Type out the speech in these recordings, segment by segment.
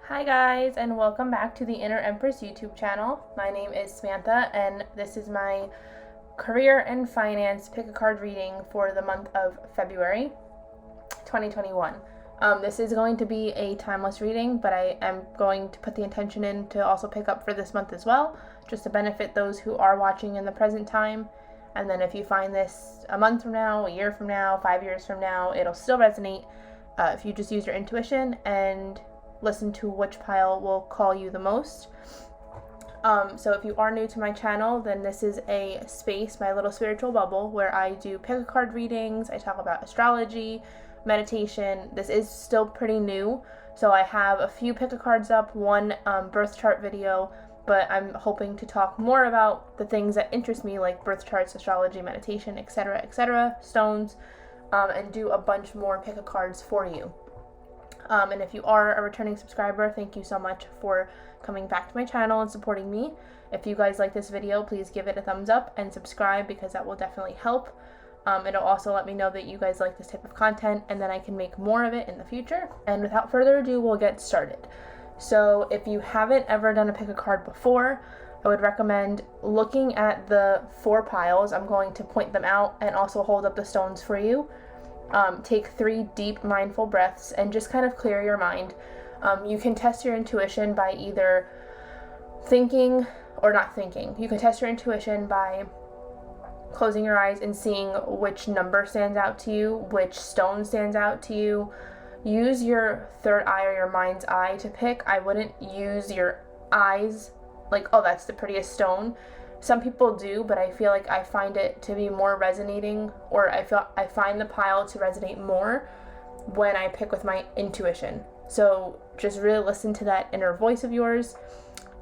Hi guys, and welcome back to the Inner Empress YouTube channel. My name is Samantha and this is my career and finance pick a card reading for the month of February 2021. This is going to be a timeless reading, but I am going to put the intention in to also pick up for this month as well, just to benefit those who are watching in the present time. And then if you find this a month from now, a year from now, 5 years from now, it'll still resonate if you just use your intuition and listen to which pile will call you the most. So if you are new to my channel, then this is a space, my little spiritual bubble, where I do pick a card readings. I talk about astrology, meditation. This is still pretty new, so I have a few pick a cards up, one birth chart video, but I'm hoping to talk more about the things that interest me, like birth charts, astrology, meditation, etc., stones, and do a bunch more pick a cards for you. And if you are a returning subscriber, thank you so much for coming back to my channel and supporting me. If you guys like this video, please give it a thumbs up and subscribe, because that will definitely help. It'll also let me know that you guys like this type of content, and then I can make more of it in the future. And without further ado, we'll get started. So if you haven't ever done a pick a card before, I would recommend looking at the 4 piles. I'm going to point them out and also hold up the stones for you. Take 3 deep mindful breaths and just kind of clear your mind. You can test your intuition by either thinking or not thinking. You can test your intuition by closing your eyes and seeing which number stands out to you, which stone stands out to you. Use your third eye or your mind's eye to pick. I wouldn't use your eyes like, oh, that's the prettiest stone. Some people do, but I feel like I find it to be more resonating, or I find the pile to resonate more when I pick with my intuition. So just really listen to that inner voice of yours.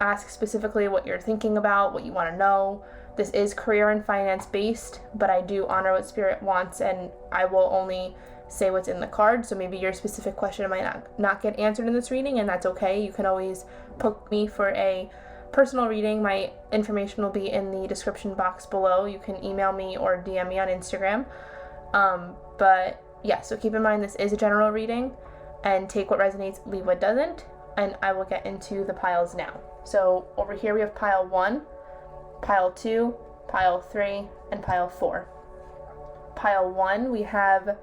Ask specifically what you're thinking about, what you want to know. This is career and finance based, but I do honor what spirit wants, and I will only say what's in the card. So maybe your specific question might not get answered in this reading, and that's okay. You can always poke me for a personal reading. My information will be in the description box below. You can email me or DM me on Instagram. But yeah, so keep in mind this is a general reading, and take what resonates, leave what doesn't, and I will get into the piles now. So over here we have pile 1, pile 2, pile 3, and pile 4. Pile 1, we have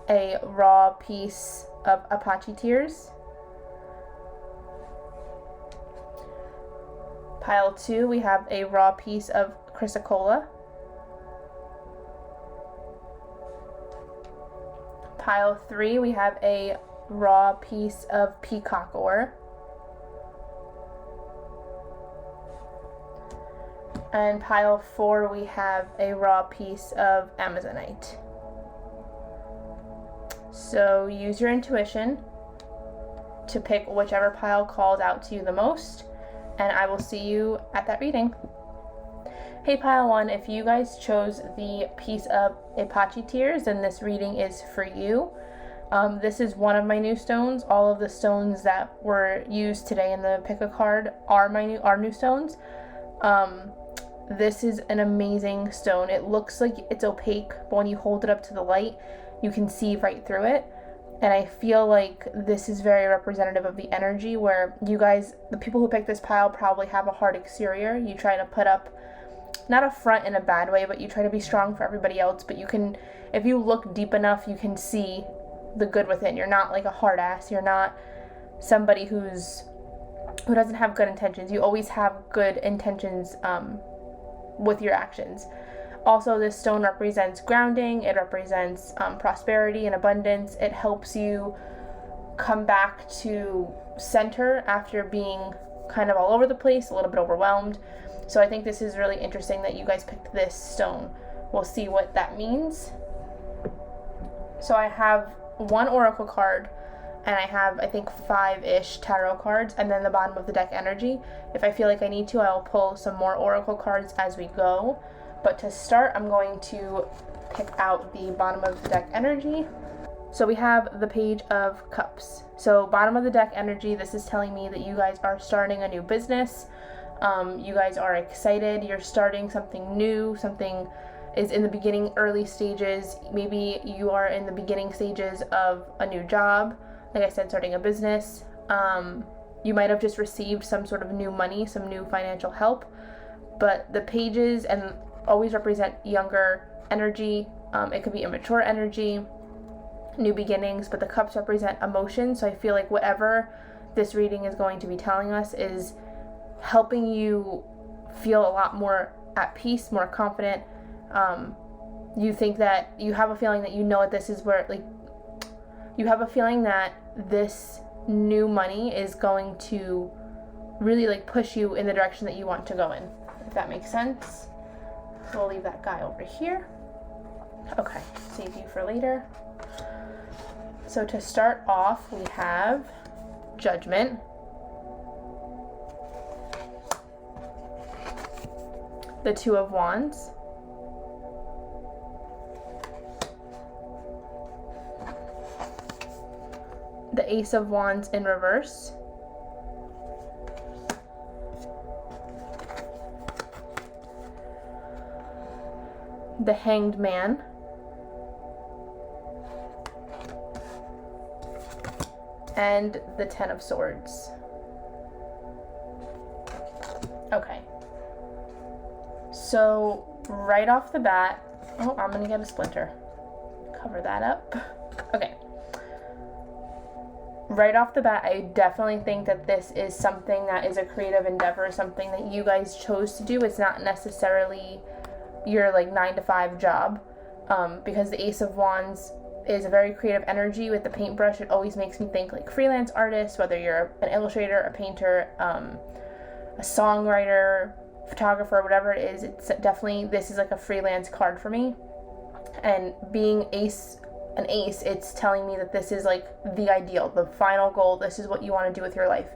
a raw piece of APACHE tears. Pile 2, we have a raw piece of CHRYSOCOLLA. Pile 3, we have a raw piece of PEACOCK ore. And pile 4, we have a raw piece of Amazonite. So use your intuition to pick whichever pile calls out to you the most, and I will see you at that reading. Hey pile 1, if you guys chose the piece of APACHE tears, then this reading is for you. This is one of my new stones. All of the stones that were used today in the pick a card are new stones. This is an amazing stone. It looks like it's opaque, but when you hold it up to the light, you can see right through it. And I feel like this is very representative of the energy where you guys, the people who pick this pile, probably have a hard exterior. You try to put up, not a front in a bad way, but you try to be strong for everybody else. But you can, if you look deep enough, you can see the good within. You're not like a hard ass. You're not somebody who doesn't have good intentions. You always have good intentions with your actions. Also, this stone represents grounding. It represents prosperity and abundance. It helps you come back to center after being kind of all over the place, a little bit overwhelmed. So I think this is really interesting that you guys picked this stone. We'll see what that means. So I have 1 oracle card, and I have, I think, 5-ish tarot cards, and then the bottom of the deck energy. If I feel like I need to, I'll pull some more oracle cards as we go. But to start, I'm going to pick out the bottom of the deck energy. So we have the Page of Cups. So bottom of the deck energy, this is telling me that you guys are starting a new business. You guys are excited. You're starting something new. Something is in the beginning, early stages. Maybe you are in the beginning stages of a new job. Like I said, starting a business. you might have just received some sort of new money, some new financial help, but the pages and always represent younger energy. It could be immature energy, new beginnings, but the cups represent emotion. So I feel like whatever this reading is going to be telling us is helping you feel a lot more at peace, more confident. You think that you have a feeling that you know that this is where, like, you have a feeling that this new money is going to really like push you in the direction that you want to go in, if that makes sense. So we'll leave that guy over here. Okay, save you for later. So to start off, we have Judgment, the Two of Wands, the Ace of Wands in reverse, the Hanged Man, and the Ten of Swords. Okay. So right off the bat, oh, I'm gonna get a splinter. Cover that up. Okay. Right off the bat, I definitely think that this is something that is a creative endeavor, something that you guys chose to do. It's not necessarily your like 9-to-5 job, because the Ace of Wands is a very creative energy with the paintbrush. It always makes me think like freelance artists, whether you're an illustrator, a painter, a songwriter, photographer, whatever it is. It's definitely, this is like a freelance card for me. And being an ace, it's telling me that this is like the ideal, the final goal. This is what you want to do with your life.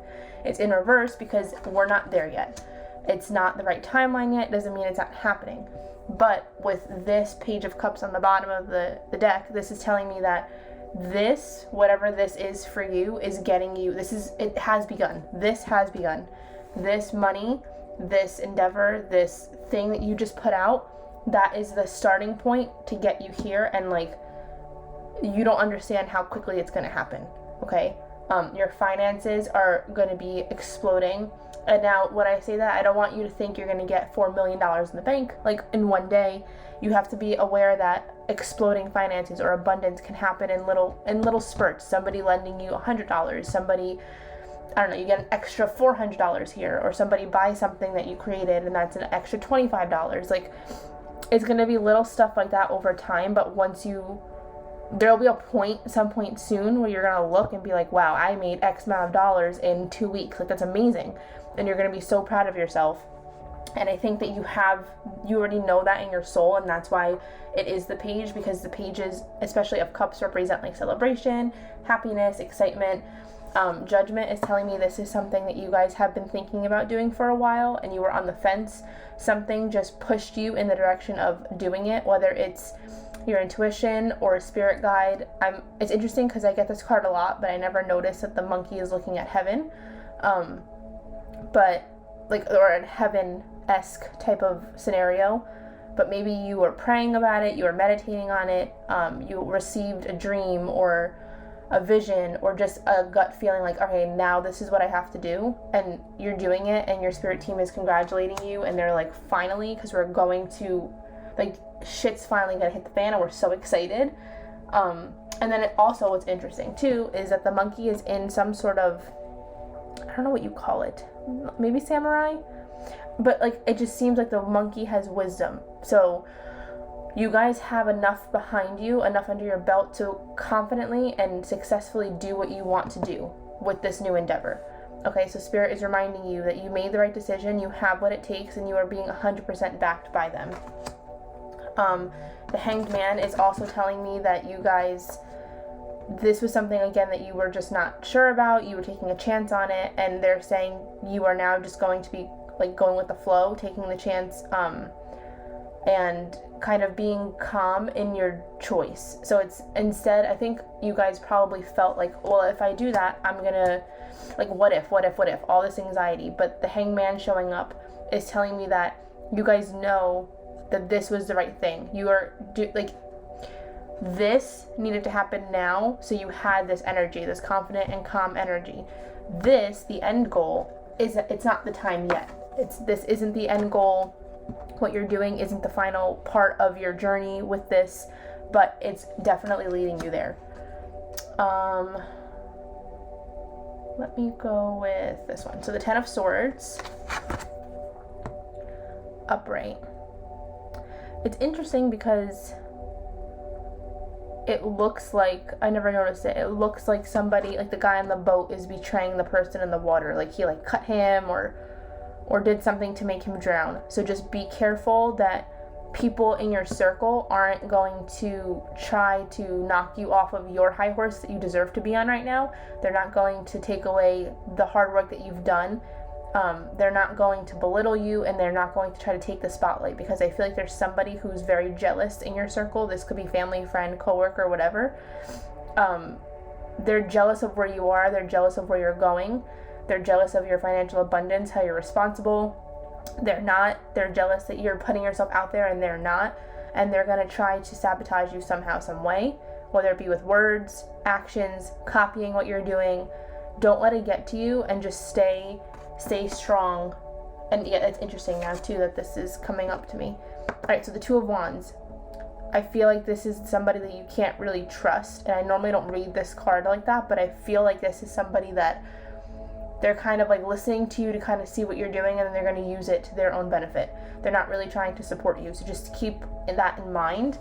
It's in reverse because we're not there yet. It's not the right timeline yet. It doesn't mean it's not happening. But with this Page of Cups on the bottom of the deck, this is telling me that this, whatever this is for you, is getting you, it has begun. This has begun. This money, this endeavor, this thing that you just put out, that is the starting point to get you here. And like, you don't understand how quickly it's going to happen. Okay. Your finances are going to be exploding. And now when I say that, I don't want you to think you're going to get $4 million in the bank like in one day. You have to be aware that exploding finances or abundance can happen in little spurts. Somebody lending you $100, somebody, I don't know, you get an extra $400 here, or somebody buys something that you created and that's an extra $25. Like, it's going to be little stuff like that over time, but there'll be some point soon where you're going to look and be like, wow, I made X amount of dollars in 2 weeks. Like, that's amazing. And you're going to be so proud of yourself. And I think that you already know that in your soul, and that's why it is the page, because the pages, especially of cups, represent like celebration, happiness, excitement. Judgment is telling me this is something that you guys have been thinking about doing for a while, and you were on the fence. Something just pushed you in the direction of doing it, whether it's your intuition or a spirit guide. It's interesting because I get this card a lot, but I never noticed that the monkey is looking at heaven. But like, or a heaven-esque type of scenario. But maybe you were praying about it, you were meditating on it, you received a dream or a vision or just a gut feeling like, okay, now this is what I have to do, and you're doing it, and your spirit team is congratulating you, and they're like, finally, because we're going to, like, shit's finally gonna hit the fan, and we're so excited. And then what's interesting too is that the monkey is in some sort of, I don't know what you call it, maybe samurai, but like, it just seems like the monkey has wisdom. So you guys have enough behind you, enough under your belt to confidently and successfully do what you want to do with this new endeavor. Okay, so Spirit is reminding you that you made the right decision, you have what it takes, and you are being 100% backed by them. The Hanged Man is also telling me that you guys, this was something, again, that you were just not sure about, you were taking a chance on it, and they're saying you are now just going to be like going with the flow, taking the chance, and kind of being calm in your choice. So it's, instead, I think you guys probably felt like, well, if I do that, I'm gonna, like, what if, all this anxiety. But the Hanged Man showing up is telling me that you guys know that this was the right thing. You are, This needed to happen now, so you had this energy, this confident and calm energy. This, the end goal, it's not the time yet. This isn't the end goal. What you're doing isn't the final part of your journey with this, but it's definitely leading you there. Let me go with this one. So the Ten of Swords, upright. It's interesting because it looks like, I never noticed it, it looks like somebody, like the guy on the boat is betraying the person in the water. Like he like cut him or did something to make him drown. So just be careful that people in your circle aren't going to try to knock you off of your high horse that you deserve to be on right now. They're not going to take away the hard work that you've done. They're not going to belittle you, and they're not going to try to take the spotlight, because I feel like there's somebody who's very jealous in your circle. This could be family, friend, coworker, whatever. They're jealous of where you are. They're jealous of where you're going. They're jealous of your financial abundance, how you're responsible. They're not. They're jealous that you're putting yourself out there and they're not. And they're going to try to sabotage you somehow, some way, whether it be with words, actions, copying what you're doing. Don't let it get to you, and just stay strong. And yeah, it's interesting now too that this is coming up to me. All right, so the Two of Wands. I feel like this is somebody that you can't really trust. And I normally don't read this card like that, but I feel like this is somebody that they're kind of like listening to you to kind of see what you're doing, and then they're going to use it to their own benefit. They're not really trying to support you. So just keep that in mind.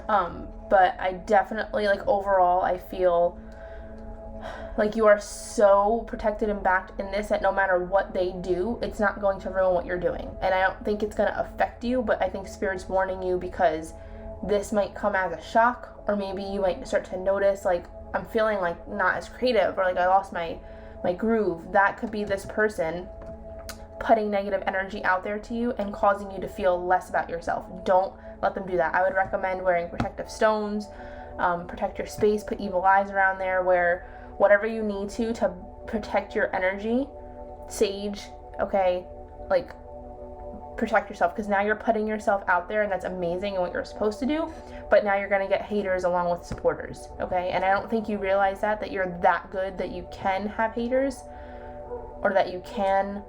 But I definitely, like, overall, I feel like you are so protected and backed in this that no matter what they do, it's not going to ruin what you're doing. And I don't think it's going to affect you, but I think Spirit's warning you, because this might come as a shock, or maybe you might start to notice, like, I'm feeling like not as creative, or like I lost my groove. That could be this person putting negative energy out there to you and causing you to feel less about yourself. Don't let them do that. I would recommend wearing protective stones, protect your space, put evil eyes around there, where whatever you need to protect your energy, sage, okay, like, protect yourself, because now you're putting yourself out there, and that's amazing and what you're supposed to do, but now you're going to get haters along with supporters, okay? And I don't think you realize that you're that good that you can have haters, or that you can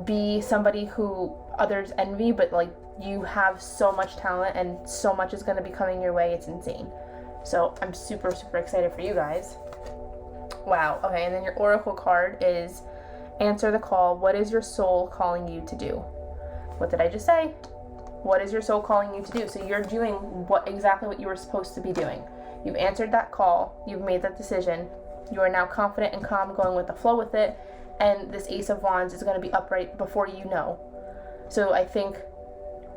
be somebody who others envy, but like, you have so much talent and so much is going to be coming your way. It's insane. So I'm super, super excited for you guys. Wow. Okay, and then your oracle card is answer the call. What is your soul calling you to do? What did I just say? What is your soul calling you to do? So you're doing exactly what you were supposed to be doing. You've answered that call. You've made that decision. You are now confident and calm, going with the flow with it. And this Ace of Wands is going to be upright before you know. So I think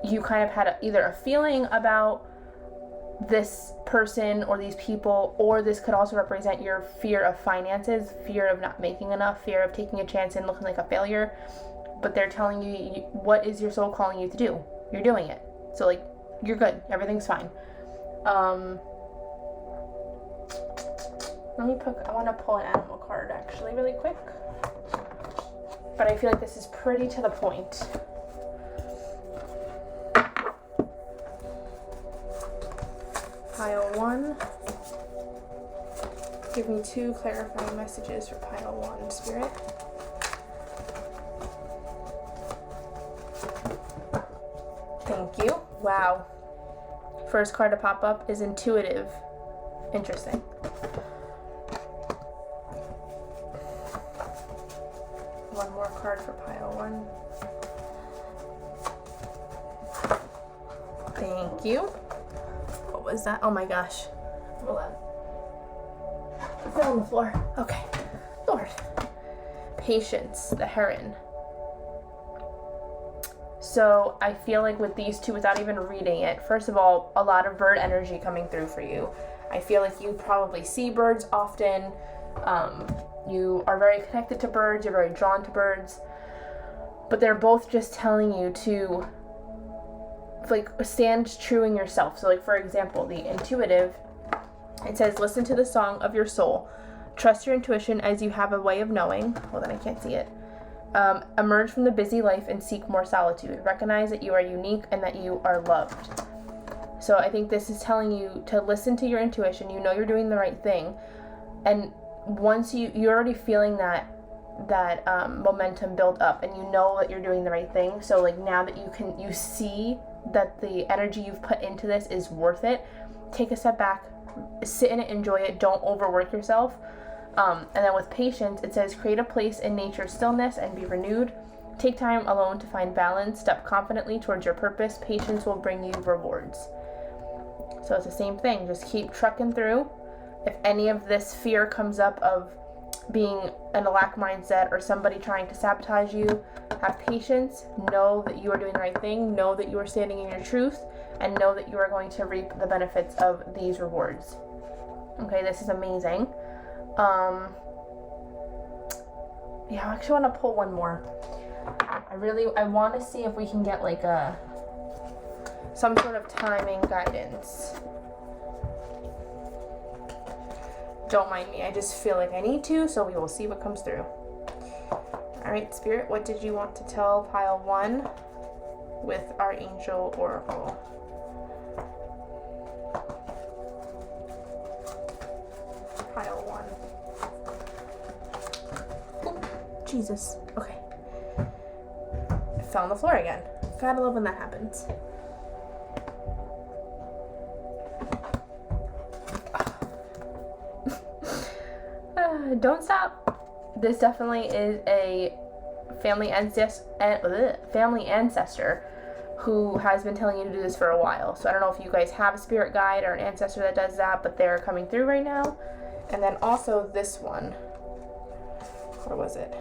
you kind of had either a feeling about this person or these people, or this could also represent your fear of finances, fear of not making enough, fear of taking a chance and looking like a failure. But they're telling you, what is your soul calling you to do? You're doing it. So, like, you're good. Everything's fine. I want to pull an animal card, actually, really quick. But I feel like this is pretty to the point. Pile 1. Give me 2 clarifying messages for pile 1, Spirit. Thank you. Wow. First card to pop up is intuitive. Interesting. One more card for pile 1. Thank you. What was that? Oh my gosh. Hold on. It fell on the floor. Okay. Lord. Patience, the heron. So I feel like with these two, without even reading it, first of all, a lot of bird energy coming through for you. I feel like you probably see birds often. You are very connected to birds. You're very drawn to birds. But they're both just telling you to, like, stand true in yourself. So, like, for example, the intuitive, it says, listen to the song of your soul. Trust your intuition as you have a way of knowing. Hold on, I can't see it. Emerge from the busy life and seek more solitude. Recognize that you are unique and that you are loved. So I think this is telling you to listen to your intuition. You know you're doing the right thing. And once you're already feeling that momentum build up, and you know that you're doing the right thing. So like now that you see that the energy you've put into this is worth it, take a step back, sit in it, enjoy it, don't overwork yourself. And then with patience, it says create a place in nature's stillness and be renewed. Take time alone to find balance. Step confidently towards your purpose. Patience will bring you rewards. So it's the same thing. Just keep trucking through. If any of this fear comes up of being in a lack mindset or somebody trying to sabotage you, have patience. Know that you are doing the right thing. Know that you are standing in your truth, and know that you are going to reap the benefits of these rewards. Okay, this is amazing. Yeah, I actually want to pull one more. I want to see if we can get like some sort of timing guidance. Don't mind me, I just feel like I need to, so we will see what comes through. Alright, Spirit, what did you want to tell pile 1 with our Angel Oracle? Pile 1. Ooh, Jesus. Okay. I fell on the floor again. Gotta love when that happens. Don't stop. This definitely is a family ancestor who has been telling you to do this for a while. So I don't know if you guys have a spirit guide or an ancestor that does that, but they're coming through right now. And then also this one. Where was it?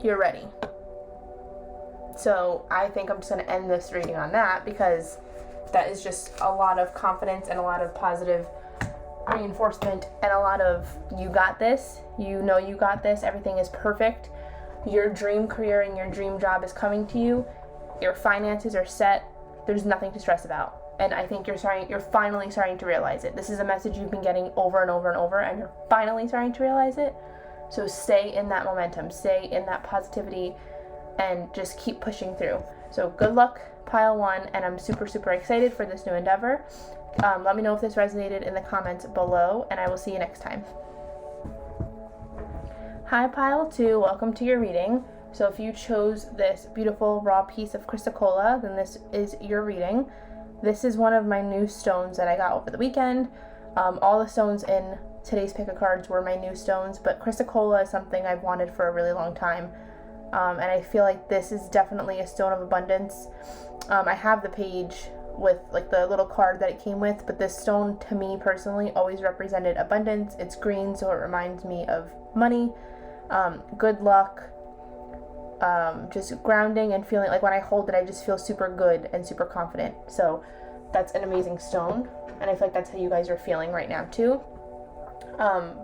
You're ready. So I think I'm just going to end this reading on that, because that is just a lot of confidence and a lot of positive reinforcement and a lot of you got this. You know you got this. Everything is perfect. Your dream career and your dream job is coming to you. Your finances are set. There's nothing to stress about. And I think you're finally starting to realize it. This is a message you've been getting over and over and over, and you're finally starting to realize it. So stay in that momentum, stay in that positivity, and just keep pushing through. So good luck, pile 1, and I'm super, super excited for this new endeavor. Let me know if this resonated in the comments below, and I will see you next time. Hi, pile 2, welcome to your reading. So if you chose this beautiful raw piece of CHRYSOCOLLA, then this is your reading. This is one of my new stones that I got over the weekend. All the stones in today's pick of cards were my new stones, but CHRYSOCOLLA is something I've wanted for a really long time. And I feel like this is definitely a stone of abundance. I have the page with like the little card that it came with, but this stone to me personally always represented abundance. It's green, so it reminds me of money, good luck, just grounding and feeling like when I hold it, I just feel super good and super confident. So that's an amazing stone, and I feel like that's how you guys are feeling right now too.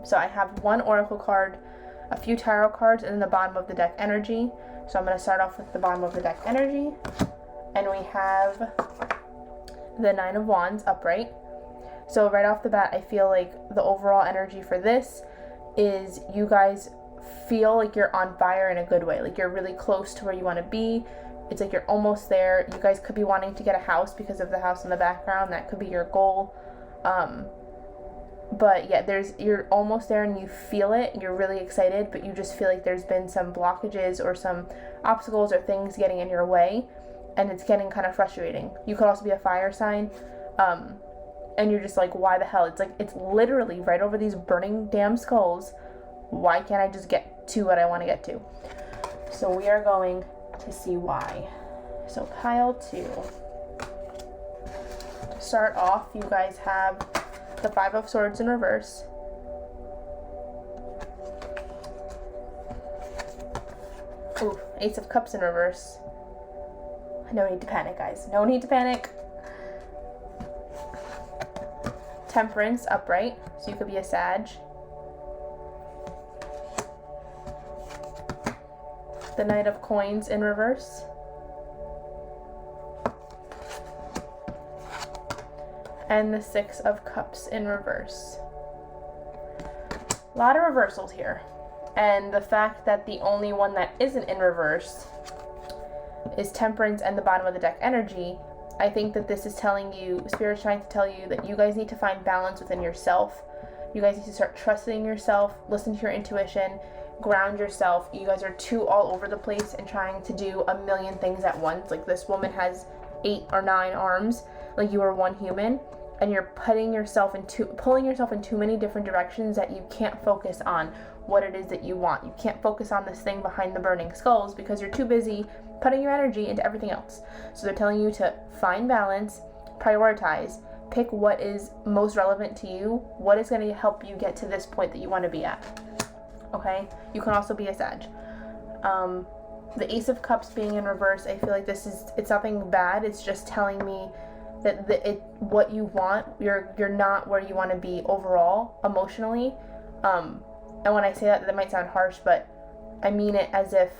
So I have one oracle card, a few tarot cards, and then the bottom of the deck energy. So I'm going to start off with the bottom of the deck energy, and we have the 9 of Wands upright. So right off the bat, I feel like the overall energy for this is you guys feel like you're on fire in a good way. Like you're really close to where you want to be. It's like you're almost there. You guys could be wanting to get a house because of the house in the background. That could be your goal. But yeah, you're almost there and you feel it. You're really excited, but you just feel like there's been some blockages or some obstacles or things getting in your way, and it's getting kind of frustrating. You could also be a fire sign, and you're just like, why the hell? It's like, it's literally right over these burning damn skulls. Why can't I just get to what I want to get to? So we are going to see why. So pile 2. To start off, you guys have the 5 of Swords in reverse. Ooh, Ace of Cups in reverse. No need to panic, guys. No need to panic. Temperance upright, so you could be a Sag. The Knight of Coins in reverse. And the 6 of Cups in reverse. A lot of reversals here. And the fact that the only one that isn't in reverse is Temperance and the bottom of the deck energy. I think that this is telling you, Spirit's trying to tell you that you guys need to find balance within yourself. You guys need to start trusting yourself, listen to your intuition, ground yourself. You guys are too all over the place and trying to do a million things at once. Like this woman has 8 or 9 arms, like you are one human, and you're pulling yourself in too many different directions that you can't focus on what it is that you want. You can't focus on this thing behind the burning skulls because you're too busy putting your energy into everything else. So they're telling you to find balance, prioritize, pick what is most relevant to you, what is going to help you get to this point that you want to be at. Okay? You can also be a Sag. The Ace of Cups being in reverse, I feel like it's nothing bad. It's just telling me that what you want, you're not where you want to be overall emotionally. And when I say that might sound harsh, but I mean it as if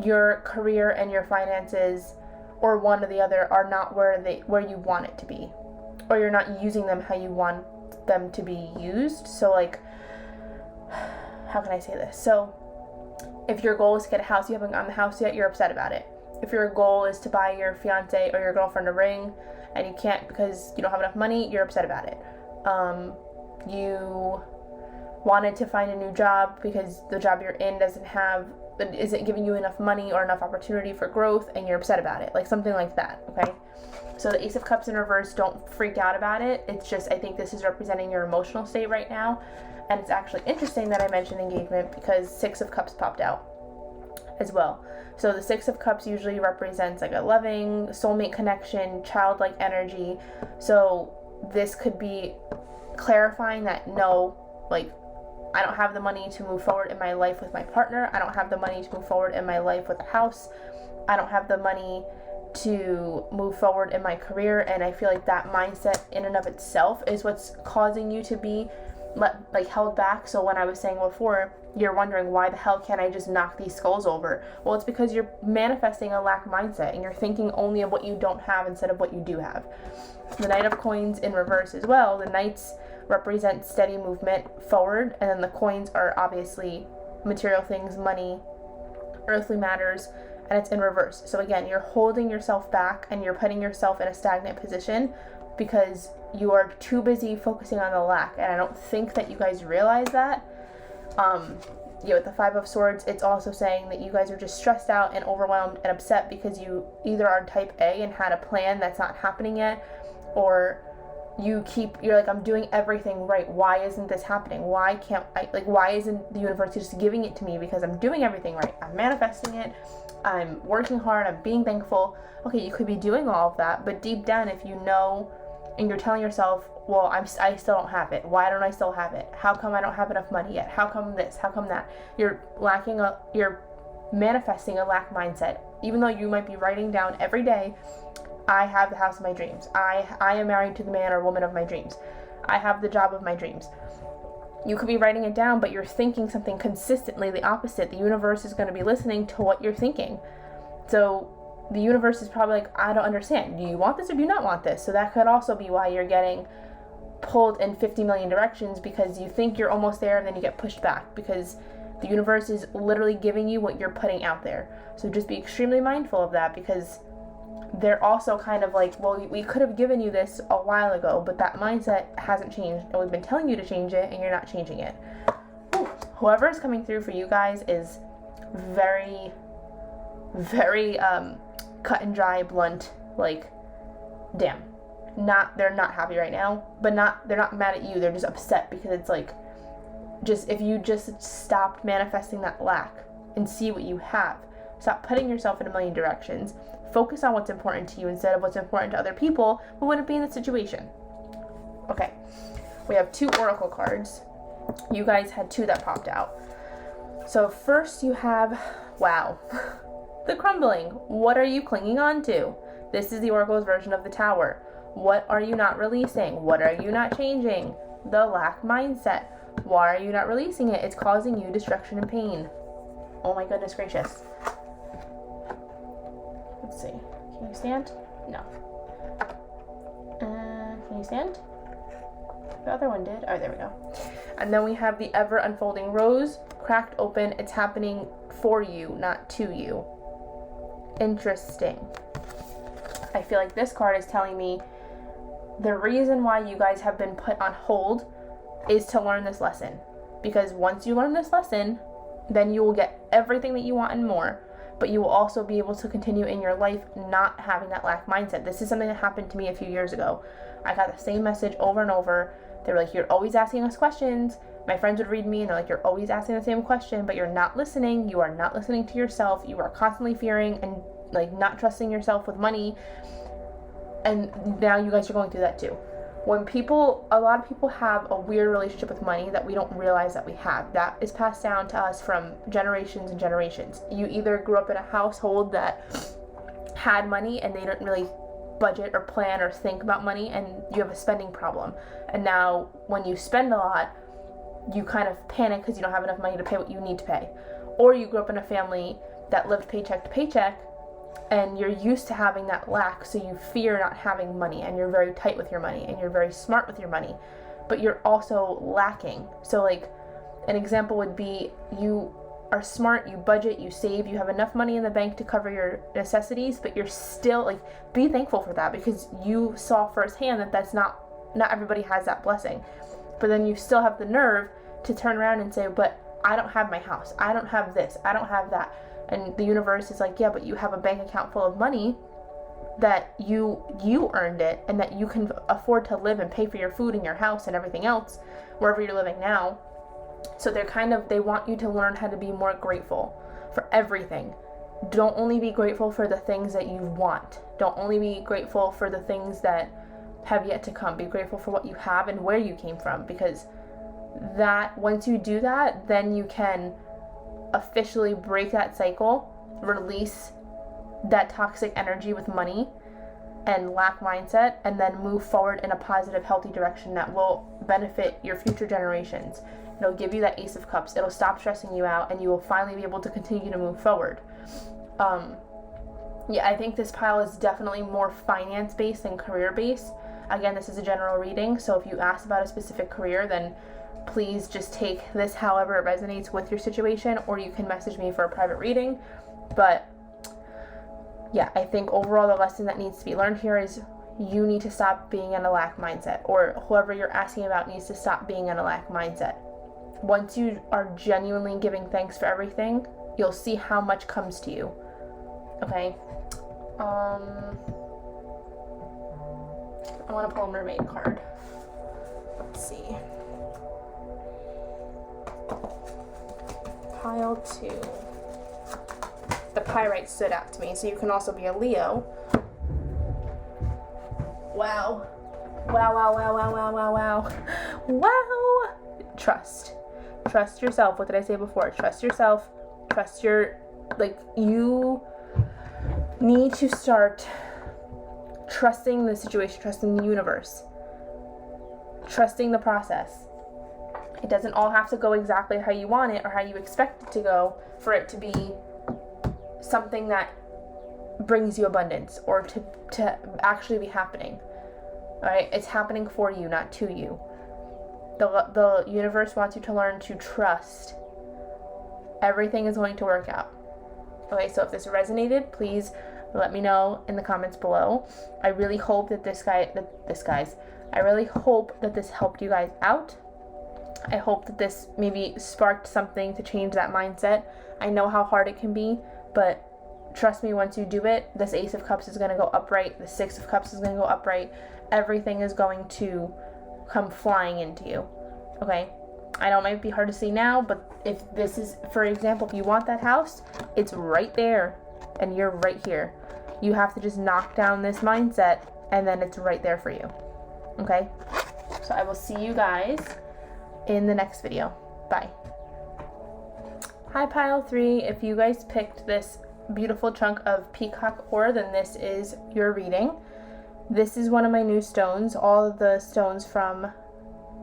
your career and your finances, or one or the other, are not where you want it to be, or you're not using them how you want them to be used. So like, how can I say this? So if your goal is to get a house, you haven't gotten the house yet, you're upset about it. If your goal is to buy your fiance or your girlfriend a ring and you can't because you don't have enough money, you're upset about it. You wanted to find a new job because the job you're in isn't giving you enough money or enough opportunity for growth, and you're upset about it, like something like that. Okay, so the Ace of Cups in reverse, don't freak out about it. It's just, I think this is representing your emotional state right now. And it's actually interesting that I mentioned engagement because 6 of Cups popped out as well. So the 6 of Cups usually represents like a loving soulmate connection, childlike energy. So this could be clarifying that no, like, I don't have the money to move forward in my life with my partner. I don't have the money to move forward in my life with a house. I don't have the money to move forward in my career. And I feel like that mindset in and of itself is what's causing you to be held back. So when I was saying before, you're wondering why the hell can't I just knock these skulls over? Well, it's because you're manifesting a lack mindset and you're thinking only of what you don't have instead of what you do have. The Knight of Coins in reverse as well. The Knights represent steady movement forward, and then the coins are obviously material things, money, earthly matters, and it's in reverse. So again, you're holding yourself back and you're putting yourself in a stagnant position because you are too busy focusing on the lack, and I don't think that you guys realize that. With the 5 of Swords, it's also saying that you guys are just stressed out and overwhelmed and upset because you either are type A and had a plan that's not happening yet, or you're like, I'm doing everything right. Why isn't this happening? Why isn't the universe just giving it to me? Because I'm doing everything right. I'm manifesting it. I'm working hard. I'm being thankful. Okay, you could be doing all of that, but deep down, if you know, and you're telling yourself, well, I still don't have it. Why don't I still have it? How come I don't have enough money yet? How come this? How come that? You're manifesting a lack mindset. Even though you might be writing down every day, I have the house of my dreams. I am married to the man or woman of my dreams. I have the job of my dreams. You could be writing it down, but you're thinking something consistently the opposite. The universe is going to be listening to what you're thinking. So the universe is probably like, I don't understand. Do you want this or do you not want this? So that could also be why you're getting pulled in 50 million directions, because you think you're almost there and then you get pushed back, because the universe is literally giving you what you're putting out there. So just be extremely mindful of that, because they're also kind of like, well, we could have given you this a while ago, but that mindset hasn't changed, and we've been telling you to change it, and you're not changing it. Whoever is coming through for you guys is very, very cut and dry, blunt. Like, damn, they're not happy right now, but they're not mad at you. They're just upset because it's like, just if you just stopped manifesting that lack and see what you have. Stop putting yourself in a million directions. Focus on what's important to you instead of what's important to other people who wouldn't be in the situation. Okay, we have 2 oracle cards. You guys had 2 that popped out. So first you have, wow, the Crumbling. What are you clinging on to? This is the oracle's version of the Tower. What are you not releasing? What are you not changing? The lack mindset. Why are you not releasing it? It's causing you destruction and pain. Oh my goodness gracious. Let's see. Can you stand? No. Can you stand? The other one did. Oh, there we go. And then we have the ever unfolding rose, cracked open. It's happening for you, not to you. Interesting. I feel like this card is telling me the reason why you guys have been put on hold is to learn this lesson. Because once you learn this lesson, then you will get everything that you want and more. But you will also be able to continue in your life not having that lack mindset. This is something that happened to me a few years ago. I got the same message over and over. They were like, you're always asking us questions. My friends would read me and they're like, you're always asking the same question, but you're not listening. You are not listening to yourself. You are constantly fearing and like not trusting yourself with money. And now you guys are going through that too. When a lot of people have a weird relationship with money that we don't realize that we have. That is passed down to us from generations and generations. You either grew up in a household that had money and they didn't really budget or plan or think about money, and you have a spending problem. And now when you spend a lot, you kind of panic because you don't have enough money to pay what you need to pay. Or you grew up in a family that lived paycheck to paycheck, and you're used to having that lack, so you fear not having money, and you're very tight with your money, and you're very smart with your money, but you're also lacking. So like an example would be, you are smart, you budget, you save, you have enough money in the bank to cover your necessities, but you're still like, be thankful for that, because you saw firsthand that that's not everybody has that blessing. But then you still have the nerve to turn around and say, but I don't have my house, I don't have this, I don't have that. And the universe is like, yeah, but you have a bank account full of money that you earned it, and that you can afford to live and pay for your food and your house and everything else wherever you're living now. So they want you to learn how to be more grateful for everything. Don't only be grateful for the things that you want. Don't only be grateful for the things that have yet to come. Be grateful for what you have and where you came from, because that, once you do that, then you can officially break that cycle, release that toxic energy with money and lack mindset, and then move forward in a positive, healthy direction that will benefit your future generations. It'll give you that Ace of Cups. It'll stop stressing you out, and you will finally be able to continue to move forward. Yeah, I think this pile is definitely more finance-based than career-based. Again, this is a general reading, so if you ask about a specific career, then please just take this however it resonates with your situation, or you can message me for a private reading. But yeah, I think overall the lesson that needs to be learned here is you need to stop being in a lack mindset, or whoever you're asking about needs to stop being in a lack mindset. Once you are genuinely giving thanks for everything, you'll see how much comes to you. Okay? I want to pull a mermaid card. Let's see. Pile 2. The pyrite stood out to me, so you can also be a Leo. Wow. Wow, wow, wow, wow, wow, wow, wow. Wow! Trust. Trust yourself. What did I say before? Trust yourself. Trust you need to start trusting the situation, trusting the universe, trusting the process. It doesn't all have to go exactly how you want it or how you expect it to go for it to be something that brings you abundance, or to actually be happening. All right? It's happening for you, not to you. The universe wants you to learn to trust. Everything is going to work out. Okay, so if this resonated, please let me know in the comments below. I really hope that I really hope that this helped you guys out. I hope that this maybe sparked something to change that mindset. I know how hard it can be, but trust me, once you do it, this Ace of Cups is going to go upright. The Six of Cups is going to go upright. Everything is going to come flying into you. Okay? I know it might be hard to see now, but if this is, for example, if you want that house, it's right there, and you're right here. You have to just knock down this mindset, and then it's right there for you. Okay? So I will see you guys in the next video. Bye. Hi, Pile 3. If you guys picked this beautiful chunk of peacock ore, then this is your reading. This is one of my new stones. All of the stones from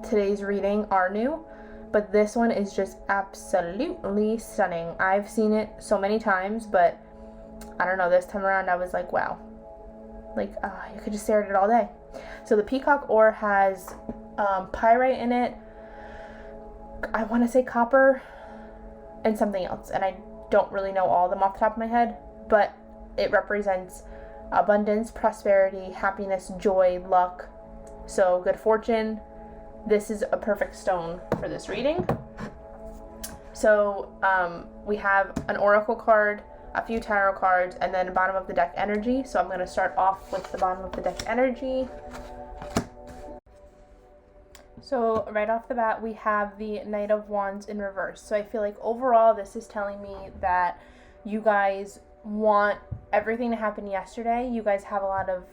today's reading are new, but this one is just absolutely stunning. I've seen it so many times, but I don't know, this time around I was like, wow. Like, you could just stare at it all day. So the peacock ore has pyrite in it, I want to say copper, and something else, and I don't really know all of them off the top of my head, but it represents abundance, prosperity, happiness, joy, luck, so good fortune. This is a perfect stone for this reading. So we have an oracle card, a few tarot cards, and then bottom of the deck energy. So I'm going to start off with the bottom of the deck energy. So right off the bat, we have the Knight of Wands in reverse. So I feel like overall, this is telling me that you guys want everything to happen yesterday. You guys have a lot of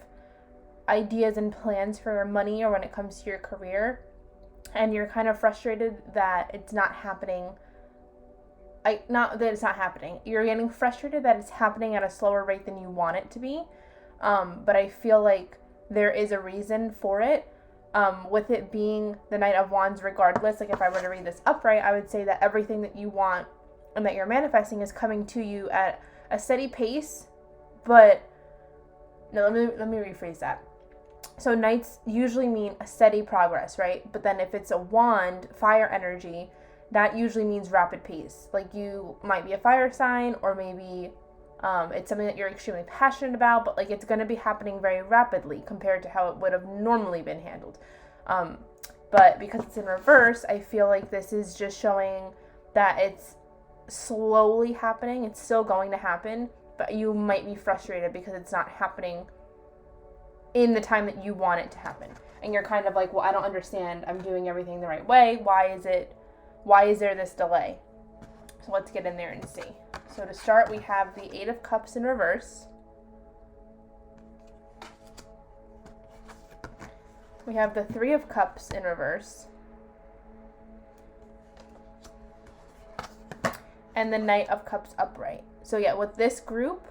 ideas and plans for your money or when it comes to your career. And you're kind of frustrated that it's not happening. Not that it's not happening. You're getting frustrated that it's happening at a slower rate than you want it to be. But I feel like there is a reason for it. With it being the Knight of Wands regardless, like if I were to read this upright, I would say that everything that you want and that you're manifesting is coming to you at a steady pace, but no, let me rephrase that. So knights usually mean a steady progress, right? But then if it's a wand, fire energy, that usually means rapid pace. Like you might be a fire sign, or maybe it's something that you're extremely passionate about, but like it's going to be happening very rapidly compared to how it would have normally been handled. But because it's in reverse, I feel like this is just showing that it's slowly happening. It's still going to happen, but you might be frustrated because it's not happening in the time that you want it to happen. And you're kind of like, well, I don't understand. I'm doing everything the right way. Why is there this delay? So let's get in there and see. So to start, we have the Eight of Cups in reverse. We have the Three of Cups in reverse. And the Knight of Cups upright. So yeah, with this group,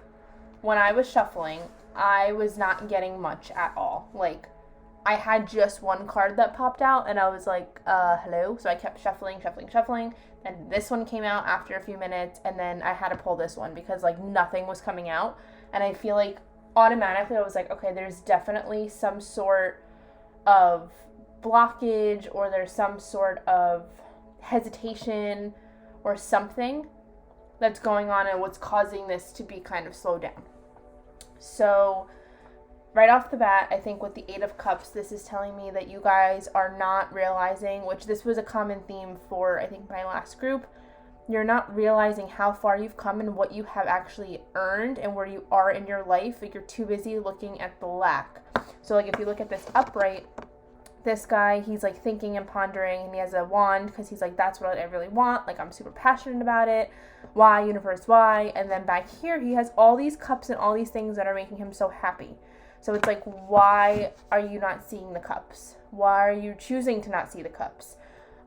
when I was shuffling, I was not getting much at all. Like, I had just one card that popped out, and I was like, hello? So I kept shuffling, and this one came out after a few minutes, and then I had to pull this one because, like, nothing was coming out. And I feel like automatically I was like, okay, there's definitely some sort of blockage, or there's some sort of hesitation or something that's going on and what's causing this to be kind of slowed down. So right off the bat, I think with the Eight of Cups, this is telling me that you guys are not realizing, which this was a common theme for, I think, my last group, you're not realizing how far you've come and what you have actually earned and where you are in your life. Like, you're too busy looking at the lack. So, like, if you look at this upright, this guy, he's, like, thinking and pondering, and he has a wand because he's like, that's what I really want. Like, I'm super passionate about it. Why, universe, why? And then back here, he has all these cups and all these things that are making him so happy. So it's like, why are you not seeing the cups? Why are you choosing to not see the cups?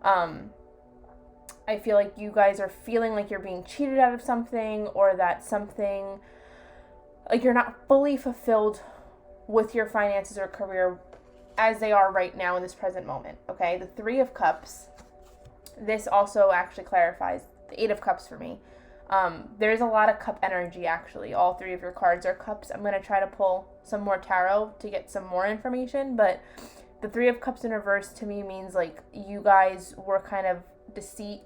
I feel like you guys are feeling like you're being cheated out of something, or that something, like, you're not fully fulfilled with your finances or career as they are right now in this present moment, okay? The Three of Cups, this also actually clarifies the Eight of Cups for me. There's a lot of cup energy, actually. All three of your cards are cups. I'm going to try to pull some more tarot to get some more information, but the Three of Cups in reverse to me means, like, you guys were kind of deceived,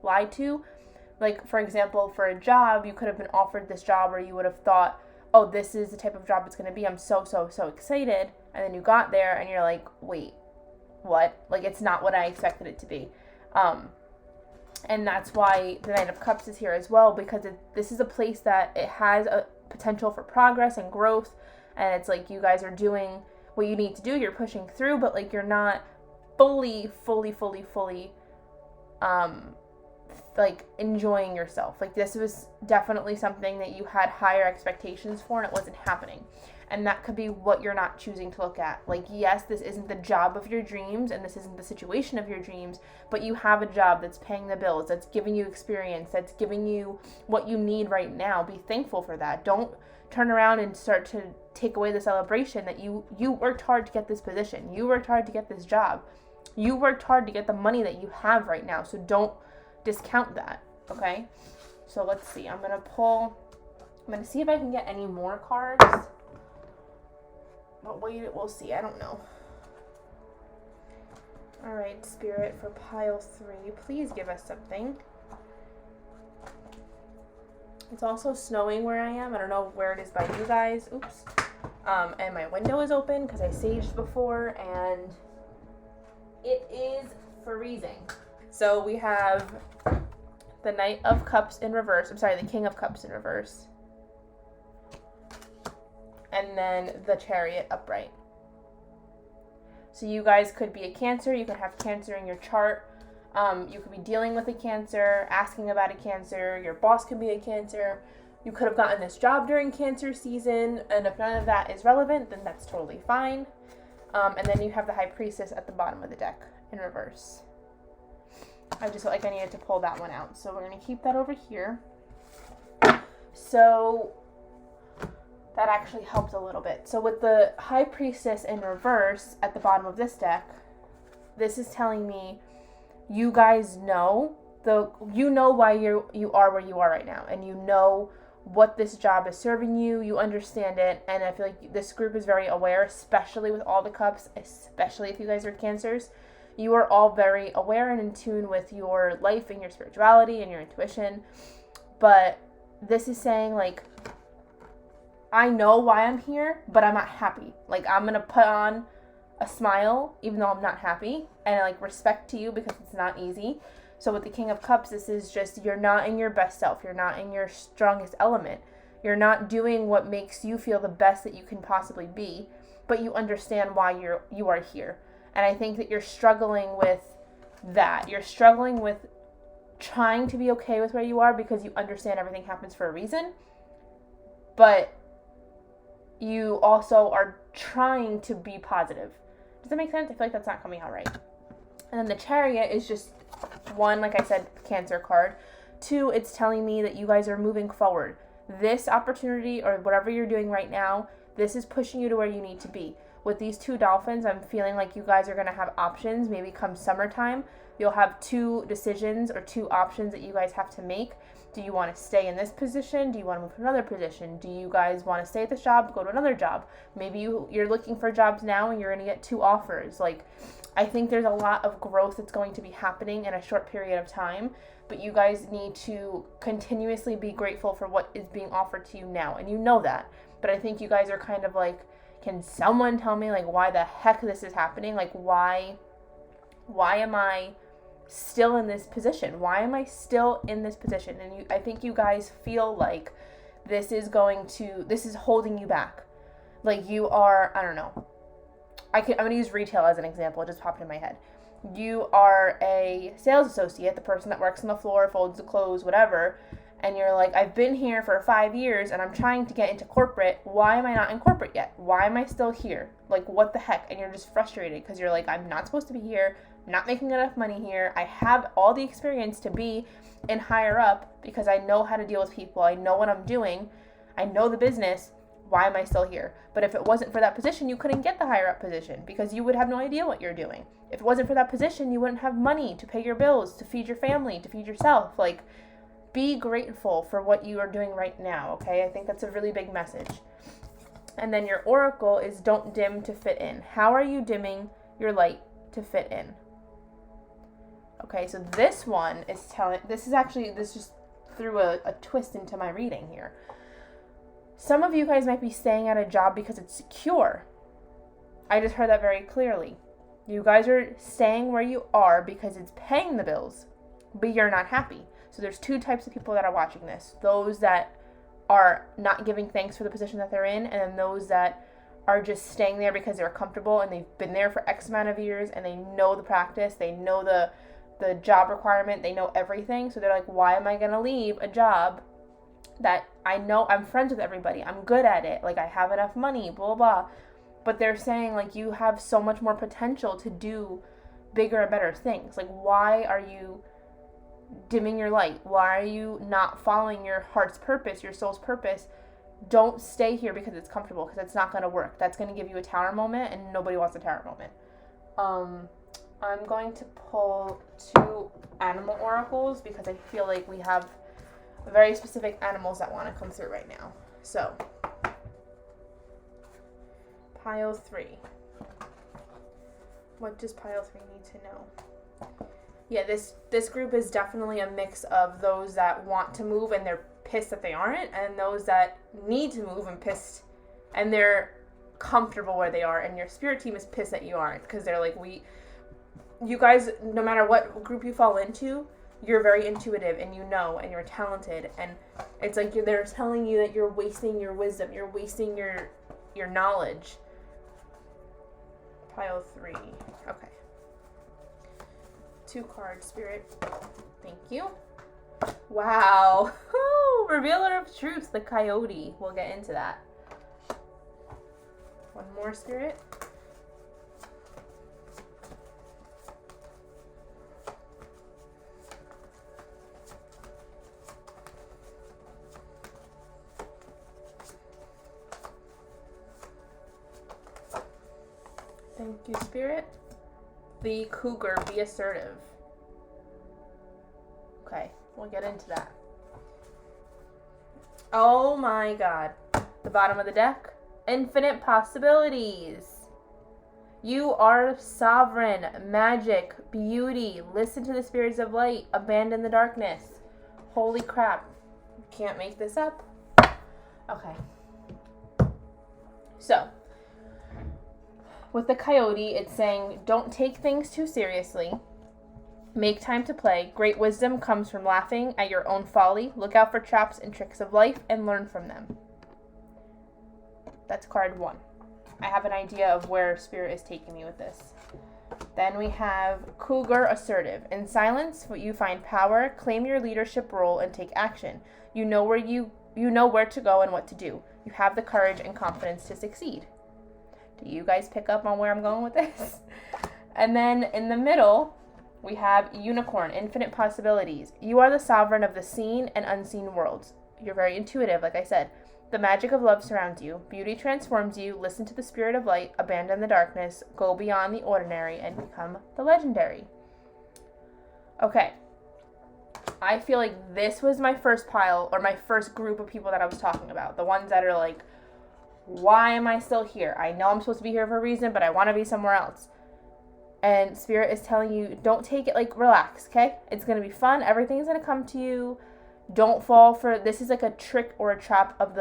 lied to. Like, for example, for a job, you could have been offered this job, or you would have thought, oh, this is the type of job it's going to be. I'm so excited. And then you got there and you're like, wait, what? Like, it's not what I expected it to be. And that's why the Knight of Cups is here as well, because this is a place that it has a potential for progress and growth. And it's like, you guys are doing what you need to do. You're pushing through, but, like, you're not fully, like, enjoying yourself. Like, this was definitely something that you had higher expectations for, and it wasn't happening. And that could be what you're not choosing to look at. Like, yes, this isn't the job of your dreams, and this isn't the situation of your dreams, but you have a job that's paying the bills, that's giving you experience, that's giving you what you need right now. Be thankful for that. Don't turn around and start to take away the celebration that you worked hard to get this position. You worked hard to get this job. You worked hard to get the money that you have right now, so don't discount that, okay? So let's see. I'm going to see if I can get any more cards. But we'll see. I don't know. All right, Spirit, for pile 3, please give us something. It's also snowing where I am. I don't know where it is by you guys. Oops. And my window is open because I saged before, and it is freezing. So we have the Knight of Cups in reverse. I'm sorry, the King of Cups in reverse. And then the Chariot upright. So you guys could be a Cancer. You could have Cancer in your chart. You could be dealing with a Cancer, asking about a Cancer. Your boss could be a Cancer. You could have gotten this job during Cancer season, and if none of that is relevant, then that's totally fine. And then you have the High Priestess at the bottom of the deck in reverse. I just felt like I needed to pull that one out. So we're going to keep that over here. So that actually helped a little bit. So with the High Priestess in reverse at the bottom of this deck, this is telling me you guys know why you are where you are right now, and you know what this job is serving you. You understand it, and I feel like this group is very aware, especially with all the cups, especially if you guys are Cancers. You are all very aware and in tune with your life and your spirituality and your intuition. But this is saying, like, I know why I'm here, but I'm not happy. Like, I'm going to put on a smile, even though I'm not happy. And I, like, respect to you because it's not easy. So with the King of Cups, this is just, you're not in your best self. You're not in your strongest element. You're not doing what makes you feel the best that you can possibly be. But you understand why you are here. And I think that you're struggling with that. You're struggling with trying to be okay with where you are because you understand everything happens for a reason. But you also are trying to be positive. Does that make sense? I feel like that's not coming out right. And then the Chariot is just, one, like I said, Cancer card. Two, it's telling me that you guys are moving forward. This opportunity or whatever you're doing right now, this is pushing you to where you need to be. With these two dolphins, I'm feeling like you guys are going to have options. Maybe come summertime, you'll have two decisions or two options that you guys have to make. Do you want to stay in this position? Do you want to move to another position? Do you guys want to stay at this job, go to another job? Maybe you're looking for jobs now and you're going to get two offers. Like, I think there's a lot of growth that's going to be happening in a short period of time, but you guys need to continuously be grateful for what is being offered to you now. And you know that. But I think you guys are kind of like, can someone tell me, like, why the heck this is happening? Like, why am I still in this position? Why am I still in this position? And I think you guys feel like this is holding you back. Like, you are, I don't know. I'm going to use retail as an example. It just popped in my head. You are a sales associate, the person that works on the floor, folds the clothes, whatever. And you're like, I've been here for 5 years and I'm trying to get into corporate. Why am I not in corporate yet? Why am I still here? Like, what the heck? And you're just frustrated because you're like, I'm not supposed to be here. I'm not making enough money here. I have all the experience to be in higher up because I know how to deal with people. I know what I'm doing. I know the business. Why am I still here? But if it wasn't for that position, you couldn't get the higher up position because you would have no idea what you're doing. If it wasn't for that position, you wouldn't have money to pay your bills, to feed your family, to feed yourself. Like, be grateful for what you are doing right now, okay? I think that's a really big message. And then your oracle is don't dim to fit in. How are you dimming your light to fit in? Okay, so this one is this just threw a twist into my reading here. Some of you guys might be staying at a job because it's secure. I just heard that very clearly. You guys are staying where you are because it's paying the bills, but you're not happy. So there's two types of people that are watching this. Those that are not giving thanks for the position that they're in, and then those that are just staying there because they're comfortable and they've been there for X amount of years and they know the practice, they know the job requirement, they know everything. So they're like, why am I going to leave a job that I know I'm friends with everybody, I'm good at it, like I have enough money, blah, blah, blah. But they're saying, like, you have so much more potential to do bigger and better things. Like, why are you dimming your light? Why are you not following your heart's purpose, your soul's purpose? Don't stay here because it's comfortable, because it's not going to work. That's going to give you a tower moment, and nobody wants a tower moment. I'm going to pull two animal oracles because I feel like we have very specific animals that want to come through right now. So, pile 3. What does pile 3 need to know? Yeah, this group is definitely a mix of those that want to move and they're pissed that they aren't, and those that need to move and pissed and they're comfortable where they are, and your spirit team is pissed that you aren't, because they're like, you guys, no matter what group you fall into, you're very intuitive, and and you're talented, and it's like they're telling you that you're wasting your wisdom, you're wasting your knowledge. Pile 3. Okay. 2 cards, Spirit. Thank you. Wow. Revealer of Truths, the Coyote. We'll get into that. One more, Spirit. Thank you, Spirit. The Cougar, be assertive. Okay, we'll get into that. Oh my God. The bottom of the deck. Infinite possibilities. You are sovereign. Magic. Beauty. Listen to the spirits of light. Abandon the darkness. Holy crap. Can't make this up. Okay. So, with the Coyote, it's saying, don't take things too seriously. Make time to play. Great wisdom comes from laughing at your own folly. Look out for traps and tricks of life and learn from them. That's card 1. I have an idea of where Spirit is taking me with this. Then we have Cougar, assertive. In silence, you find power. Claim your leadership role and take action. You know where to go and what to do. You have the courage and confidence to succeed. Do you guys pick up on where I'm going with this? And then in the middle, we have Unicorn, infinite possibilities. You are the sovereign of the seen and unseen worlds. You're very intuitive, like I said. The magic of love surrounds you. Beauty transforms you. Listen to the spirit of light. Abandon the darkness. Go beyond the ordinary and become the legendary. Okay. I feel like this was my first pile, or my first group of people that I was talking about. The ones that are like, why am I still here? I know I'm supposed to be here for a reason, but I want to be somewhere else. And Spirit is telling you, don't take it, like, relax, okay? It's going to be fun. Everything's going to come to you. Don't fall for, this is like a trick or a trap of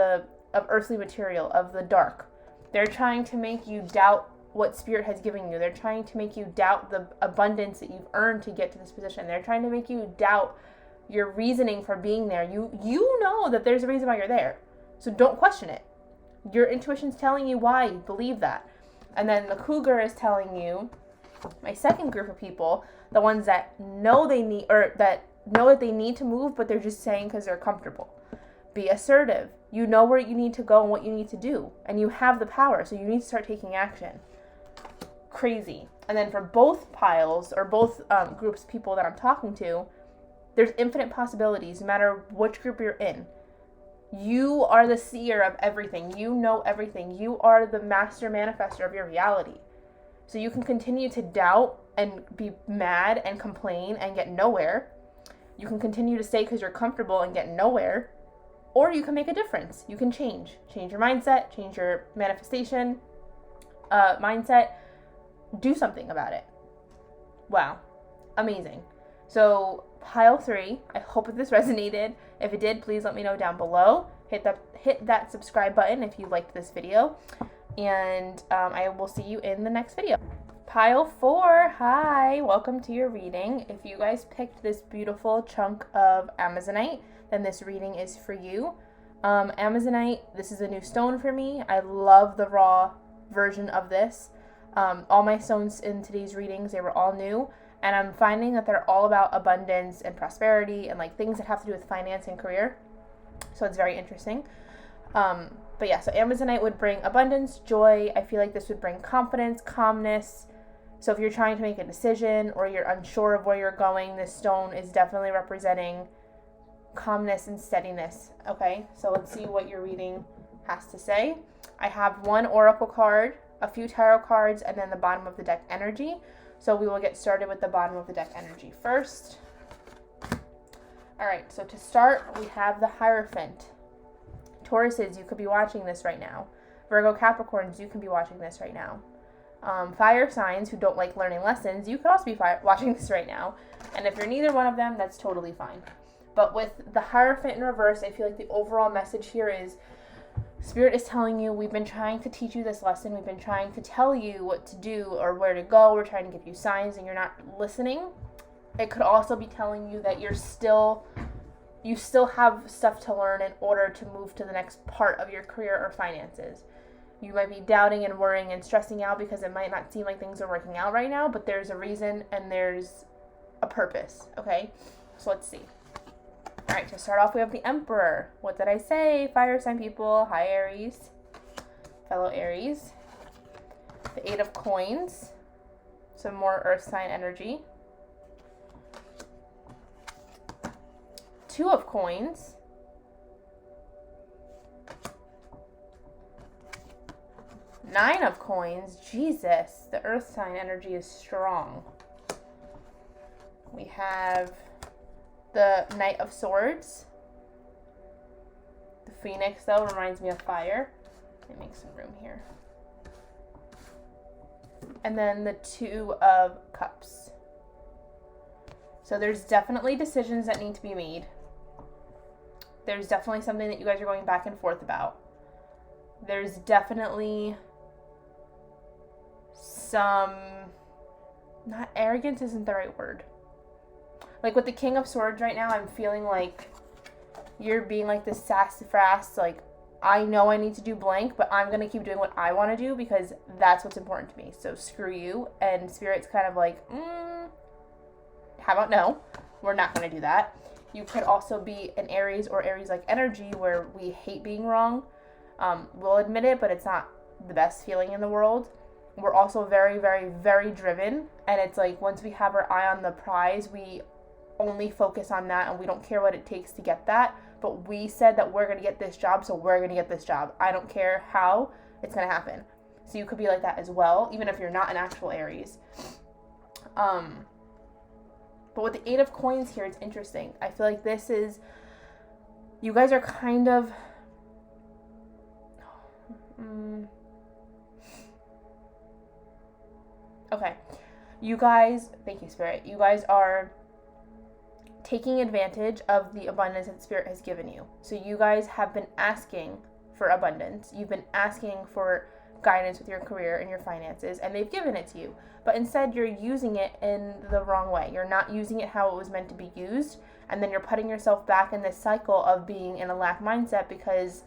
earthly material, of the dark. They're trying to make you doubt what Spirit has given you. They're trying to make you doubt the abundance that you've earned to get to this position. They're trying to make you doubt your reasoning for being there. You know that there's a reason why you're there. So don't question it. Your intuition's telling you why. Believe that. And then the Cougar is telling you, my second group of people, the ones that know they need, or that know that they need to move, but they're just saying because they're comfortable. Be assertive. You know where you need to go and what you need to do. And you have the power, so you need to start taking action. Crazy. And then for both piles, or both groups of people that I'm talking to, there's infinite possibilities no matter which group you're in. You are the seer of everything. You know everything. You are the master manifester of your reality. So you can continue to doubt and be mad and complain and get nowhere. You can continue to stay because you're comfortable and get nowhere. Or you can make a difference. You can change. Change your mindset. Change your manifestation mindset. Do something about it. Wow. Amazing. So pile 3, I hope that this resonated. If it did, please let me know down below. Hit that subscribe button if you liked this video. And I will see you in the next video. Pile 4, hi, welcome to your reading. If you guys picked this beautiful chunk of Amazonite, then this reading is for you. Amazonite, this is a new stone for me. I love the raw version of this. All my stones in today's readings, they were all new. And I'm finding that they're all about abundance and prosperity and like things that have to do with finance and career. So it's very interesting. But yeah, so Amazonite would bring abundance, joy. I feel like this would bring confidence, calmness. So if you're trying to make a decision or you're unsure of where you're going, this stone is definitely representing calmness and steadiness. Okay, so let's see what your reading has to say. I have one oracle card, a few tarot cards, and then the bottom of the deck energy. So we will get started with the bottom of the deck energy first. All right, so to start, we have the Hierophant. Tauruses, you could be watching this right now. Virgo, Capricorns, you can be watching this right now. Fire signs who don't like learning lessons, you could also be watching this right now. And if you're neither one of them, that's totally fine. But with the Hierophant in reverse, I feel like the overall message here is Spirit is telling you, we've been trying to teach you this lesson. We've been trying to tell you what to do or where to go. We're trying to give you signs and you're not listening. It could also be telling you that you still have stuff to learn in order to move to the next part of your career or finances. You might be doubting and worrying and stressing out because it might not seem like things are working out right now, but there's a reason and there's a purpose, okay? So let's see. All right, to start off, we have the Emperor. What did I say? Fire sign people. Hi, Aries. Fellow Aries. The Eight of Coins. Some more earth sign energy. Two of Coins. Nine of Coins. Jesus, the earth sign energy is strong. We have the Knight of Swords. The Phoenix, though, reminds me of fire. Let me make some room here. And then the Two of Cups. So there's definitely decisions that need to be made. There's definitely something that you guys are going back and forth about. There's definitely some, not arrogance isn't the right word. Like with the King of Swords right now, I'm feeling like you're being like this sassafras, like, I know I need to do blank, but I'm going to keep doing what I want to do because that's what's important to me. So screw you. And Spirit's kind of like, how about no? We're not going to do that. You could also be an Aries or Aries-like energy where we hate being wrong. We'll admit it, but it's not the best feeling in the world. We're also very, very, very driven. And it's like once we have our eye on the prize, we only focus on that and we don't care what it takes to get that. But we said that we're going to get this job, so we're going to get this job. I don't care how, it's going to happen. So you could be like that as well, even if you're not an actual Aries. But with the Eight of Coins here, it's interesting. I feel like this is, you guys are kind of, okay. You guys, thank you, Spirit. You guys are taking advantage of the abundance that Spirit has given you. So you guys have been asking for abundance. You've been asking for guidance with your career and your finances, and they've given it to you. But instead, you're using it in the wrong way. You're not using it how it was meant to be used, and then you're putting yourself back in this cycle of being in a lack mindset because,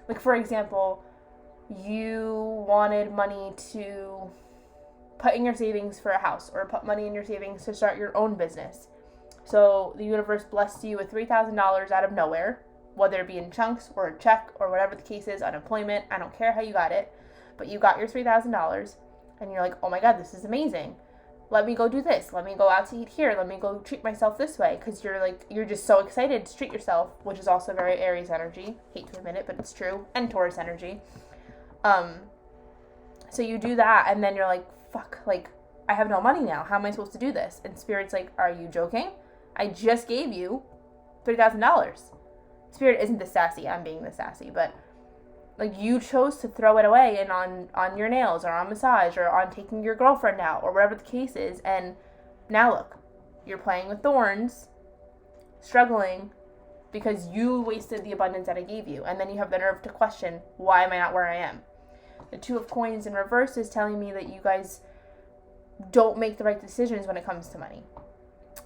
like, for example, you wanted money to put in your savings for a house or put money in your savings to start your own business. So the universe blessed you with $3,000 out of nowhere, whether it be in chunks or a check or whatever the case is, unemployment, I don't care how you got it, but you got your $3,000 and you're like, oh my God, this is amazing. Let me go do this. Let me go out to eat here. Let me go treat myself this way. Because you're just so excited to treat yourself, which is also very Aries energy. Hate to admit it, but it's true. And Taurus energy. So you do that and then you're like, fuck, like, I have no money now. How am I supposed to do this? And Spirit's like, are you joking? I just gave you $3,000. Spirit isn't the sassy. I'm being the sassy. But, like, you chose to throw it away and on your nails or on massage or on taking your girlfriend out or whatever the case is. And now look, you're playing with thorns, struggling because you wasted the abundance that I gave you. And then you have the nerve to question, why am I not where I am? The Two of Coins in reverse is telling me that you guys don't make the right decisions when it comes to money.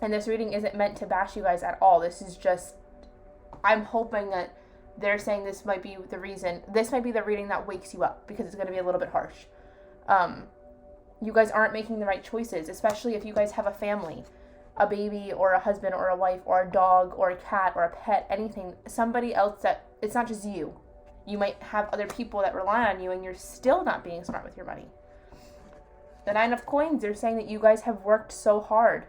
And this reading isn't meant to bash you guys at all. This is just, I'm hoping that they're saying this might be the reason, this might be the reading that wakes you up because it's going to be a little bit harsh. You guys aren't making the right choices, especially if you guys have a family, a baby or a husband or a wife or a dog or a cat or a pet, anything, somebody else that, it's not just you. You might have other people that rely on you and you're still not being smart with your money. The Nine of Coins, they're saying that you guys have worked so hard.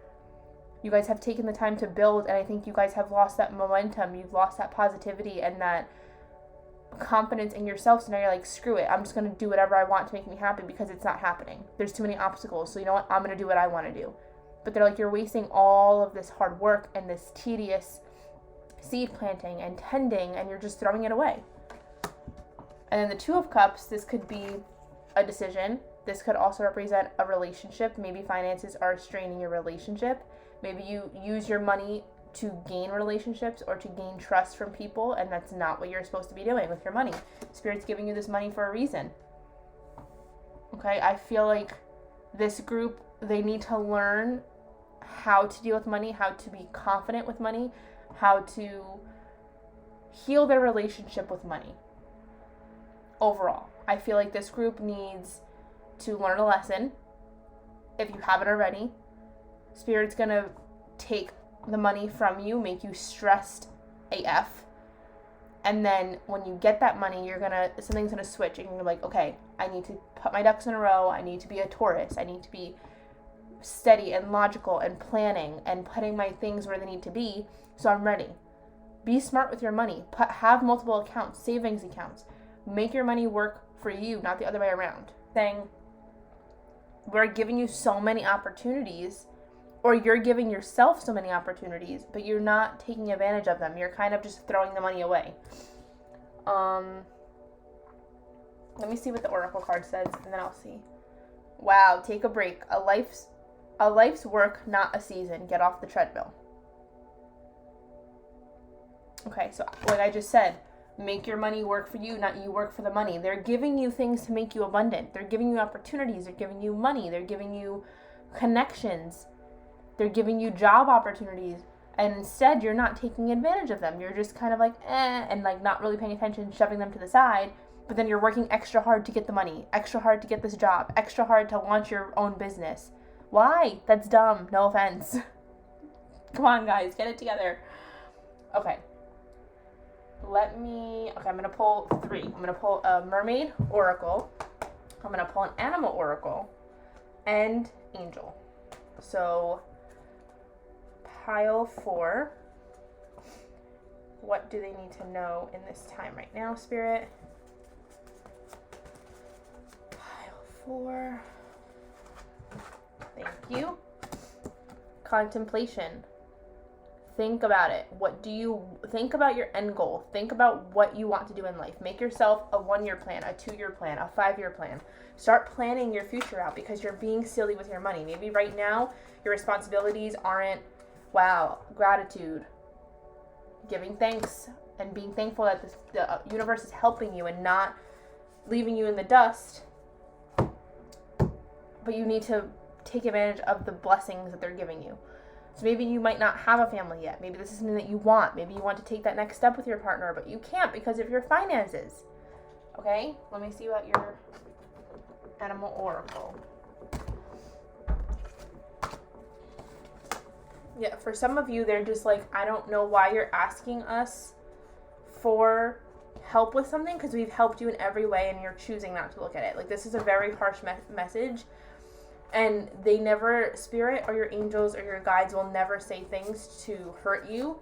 You guys have taken the time to build, and I think you guys have lost that momentum. You've lost that positivity and that confidence in yourself. So now you're like, screw it. I'm just going to do whatever I want to make me happy because it's not happening. There's too many obstacles. So you know what? I'm going to do what I want to do. But they're like, you're wasting all of this hard work and this tedious seed planting and tending, and you're just throwing it away. And then the Two of Cups, this could be a decision. This could also represent a relationship. Maybe finances are straining your relationship. Maybe you use your money to gain relationships or to gain trust from people, and that's not what you're supposed to be doing with your money. Spirit's giving you this money for a reason. Okay, I feel like this group, they need to learn how to deal with money, how to be confident with money, how to heal their relationship with money. Overall, I feel like this group needs to learn a lesson. If you haven't already, Spirit's gonna take the money from you, make you stressed AF, and then when you get that money, something's gonna switch, and you're like, okay, I need to put my ducks in a row, I need to be a Taurus, I need to be steady and logical and planning and putting my things where they need to be, so I'm ready. Be smart with your money. Have multiple accounts, savings accounts. Make your money work for you, not the other way around. Saying, we're giving you so many opportunities, or you're giving yourself so many opportunities, but you're not taking advantage of them. You're kind of just throwing the money away. Let me see what the Oracle card says, and then I'll see. Wow, take a break. A life's work, not a season. Get off the treadmill. Okay, so like I just said, make your money work for you, not you work for the money. They're giving you things to make you abundant. They're giving you opportunities. They're giving you money. They're giving you connections. They're giving you job opportunities, and instead you're not taking advantage of them. You're just kind of like, and like not really paying attention, shoving them to the side, but then you're working extra hard to get the money, extra hard to get this job, extra hard to launch your own business. Why? That's dumb. No offense. Come on, guys, get it together. Okay. I'm going to pull 3. I'm going to pull a mermaid oracle. I'm going to pull an animal oracle and angel. So, pile 4. What do they need to know in this time right now, Spirit? Pile 4. Thank you. Contemplation. Think about it. Think about your end goal. Think about what you want to do in life. Make yourself a 1-year plan, a 2-year plan, a 5-year plan. Start planning your future out, because you're being silly with your money. Maybe right now your responsibilities aren't, gratitude, giving thanks, and being thankful that the universe is helping you and not leaving you in the dust. But you need to take advantage of the blessings that they're giving you. So maybe you might not have a family yet. Maybe this is something that you want. Maybe you want to take that next step with your partner, but you can't because of your finances. Okay? Let me see what your animal oracle. Yeah, for some of you, they're just like, I don't know why you're asking us for help with something, because we've helped you in every way and you're choosing not to look at it. Like, this is a very harsh message. And they never, Spirit or your angels or your guides will never say things to hurt you.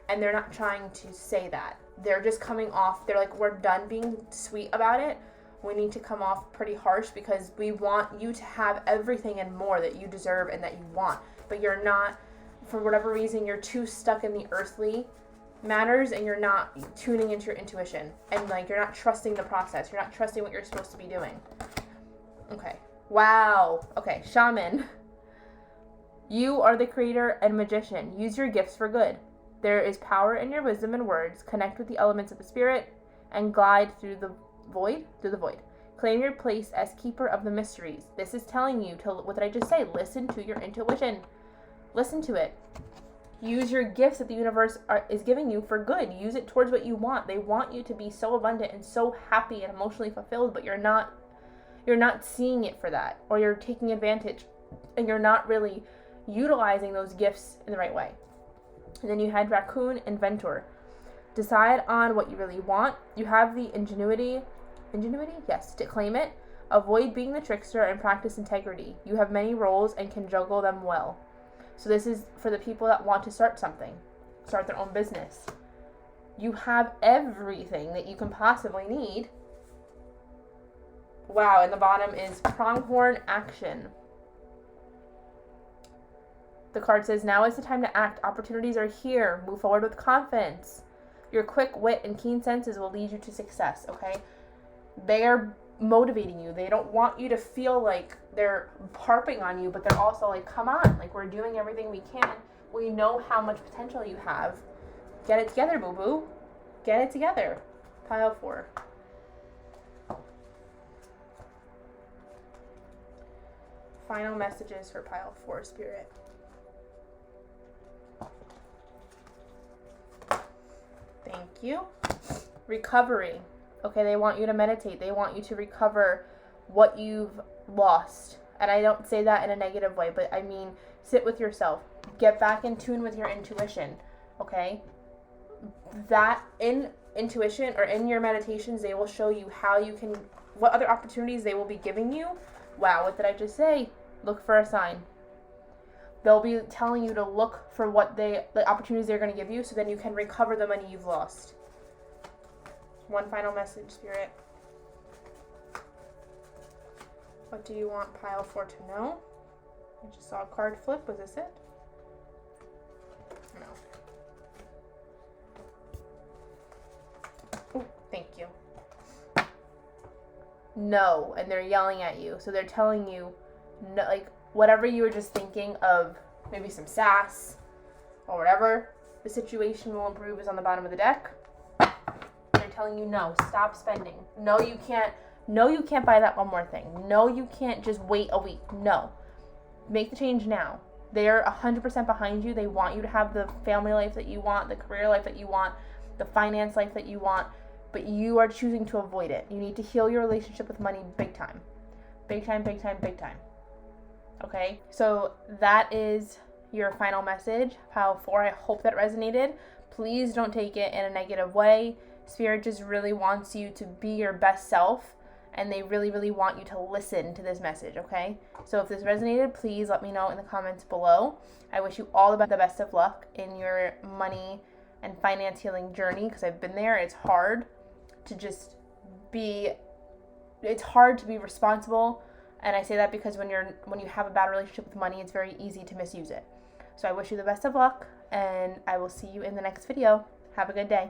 And they're not trying to say that. They're just coming off, they're like, we're done being sweet about it. We need to come off pretty harsh, because we want you to have everything and more that you deserve and that you want. But you're not, for whatever reason, you're too stuck in the earthly matters, and you're not tuning into your intuition. And like, you're not trusting the process. You're not trusting what you're supposed to be doing. Okay. Wow. Okay, shaman. You are the creator and magician. Use your gifts for good. There is power in your wisdom and words. Connect with the elements of the spirit and glide through the void. Claim your place as keeper of the mysteries. This is telling you to, what did I just say? Listen to your intuition. Listen to it. Use your gifts that the universe is giving you for good. Use it towards what you want. They want you to be so abundant and so happy and emotionally fulfilled, but you're not seeing it for that, or you're taking advantage and you're not really utilizing those gifts in the right way. And then you had raccoon, inventor. Decide on what you really want. You have the ingenuity, yes, to claim it. Avoid being the trickster and practice integrity. You have many roles and can juggle them well. So this is for the people that want to start something, start their own business. You have everything that you can possibly need. Wow, and the bottom is pronghorn action. The card says, now is the time to act. Opportunities are here. Move forward with confidence. Your quick wit and keen senses will lead you to success, okay? They are motivating you. They don't want you to feel like they're harping on you, but they're also like, come on, like, we're doing everything we can. We know how much potential you have. Get it together, boo-boo. Get it together. Pile 4. Final messages for pile 4, Spirit. Thank you. Recovery. Okay, they want you to meditate. They want you to recover what you've lost. And I don't say that in a negative way, but I mean, sit with yourself. Get back in tune with your intuition, okay? That in intuition or in your meditations, they will show you how you can, what other opportunities they will be giving you. Wow, what did I just say? Look for a sign. They'll be telling you to look for the opportunities they're going to give you, so then you can recover the money you've lost. One final message, Spirit. What do you want pile 4 to know? I just saw a card flip. Was this it? No. Oh, thank you. No, and they're yelling at you. So they're telling you, no, like, whatever you were just thinking of, maybe some sass or whatever, the situation will improve is on the bottom of the deck. They're telling you, no, stop spending. No, you can't. No, you can't buy that one more thing. No, you can't just wait a week. No. Make the change now. They're 100% behind you. They want you to have the family life that you want, the career life that you want, the finance life that you want, but you are choosing to avoid it. You need to heal your relationship with money big time. Big time, big time, big time. Okay? So that is your final message, pile 4. I hope that resonated. Please don't take it in a negative way. Spirit just really wants you to be your best self, and they really, really want you to listen to this message, okay? So if this resonated, please let me know in the comments below. I wish you all the best of luck in your money and finance healing journey, because I've been there. It's hard to be responsible, and I say that because when you have a bad relationship with money, it's very easy to misuse it. So I wish you the best of luck, and I will see you in the next video. Have a good day.